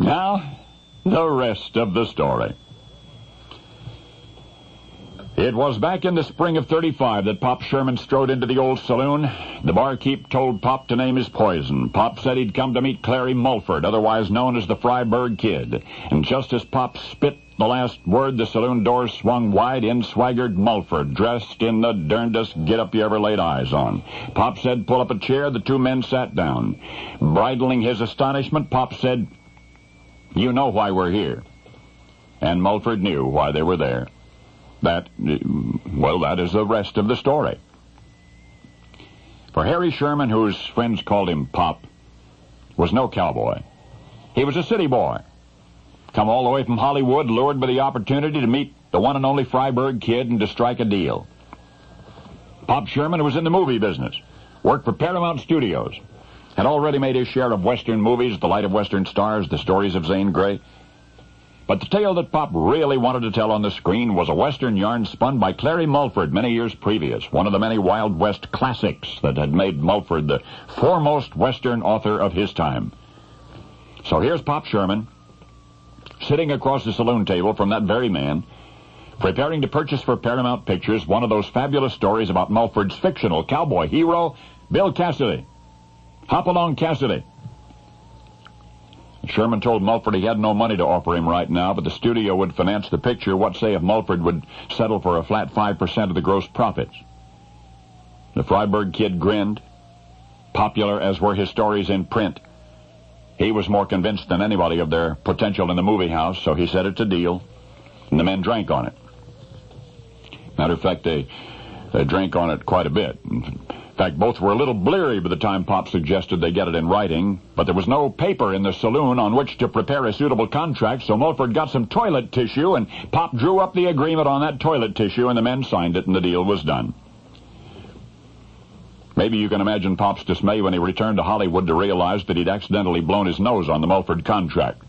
Now, the rest of the story. It was back in the spring of '35 that Pop Sherman strode into the old saloon. The barkeep told Pop to name his poison. Pop said he'd come to meet Clary Mulford, otherwise known as the Freiburg Kid. And just as Pop spit the last word, the saloon doors swung wide. In swaggered Mulford, dressed in the darndest get-up you ever laid eyes on. Pop said, pull up a chair. The two men sat down. Bridling his astonishment, Pop said, you know why we're here. And Mulford knew why they were there. That is the rest of the story. For Harry Sherman, whose friends called him Pop, was no cowboy. He was a city boy, come all the way from Hollywood, lured by the opportunity to meet the one and only Freiburg Kid and to strike a deal. Pop Sherman was in the movie business, worked for Paramount Studios, had already made his share of Western movies, The Light of Western Stars, The Stories of Zane Grey. But the tale that Pop really wanted to tell on the screen was a Western yarn spun by Clary Mulford many years previous, one of the many Wild West classics that had made Mulford the foremost Western author of his time. So here's Pop Sherman, sitting across the saloon table from that very man, preparing to purchase for Paramount Pictures one of those fabulous stories about Mulford's fictional cowboy hero, Bill Cassidy. Hop along, Cassidy. Sherman told Mulford he had no money to offer him right now, but the studio would finance the picture. What say if Mulford would settle for a flat 5% of the gross profits? The Freiburg Kid grinned. Popular as were his stories in print, he was more convinced than anybody of their potential in the movie house, so he said it's a deal, and the men drank on it. Matter of fact, they drank on it quite a bit. In fact, both were a little bleary by the time Pop suggested they get it in writing, but there was no paper in the saloon on which to prepare a suitable contract, so Mulford got some toilet tissue, and Pop drew up the agreement on that toilet tissue, and the men signed it, and the deal was done. Maybe you can imagine Pop's dismay when he returned to Hollywood to realize that he'd accidentally blown his nose on the Mulford contract.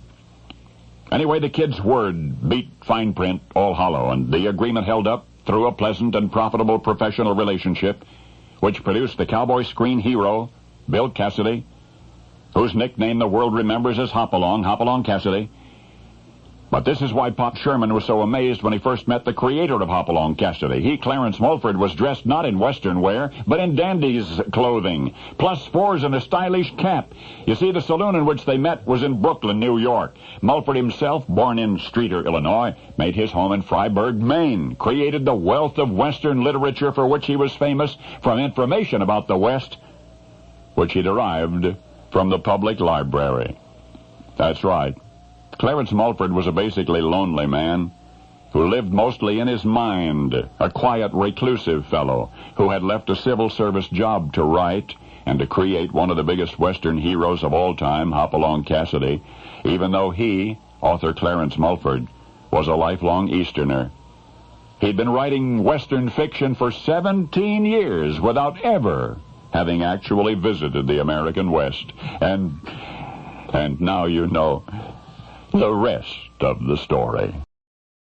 Anyway, the kid's word beat fine print all hollow, and the agreement held up through a pleasant and profitable professional relationship, which produced the cowboy screen hero, Bill Cassidy, whose nickname the world remembers as Hopalong Cassidy. But this is why Pop Sherman was so amazed when he first met the creator of Hopalong Cassidy. He, Clarence Mulford, was dressed not in Western wear, but in dandy's clothing, plus fours and a stylish cap. You see, the saloon in which they met was in Brooklyn, New York. Mulford himself, born in Streator, Illinois, made his home in Freiburg, Maine, created the wealth of Western literature for which he was famous from information about the West, which he derived from the public library. That's right. Clarence Mulford was a basically lonely man who lived mostly in his mind, a quiet, reclusive fellow who had left a civil service job to write and to create one of the biggest Western heroes of all time, Hopalong Cassidy, even though he, author Clarence Mulford, was a lifelong Easterner. He'd been writing Western fiction for 17 years without ever having actually visited the American West. And now you know the rest of the story.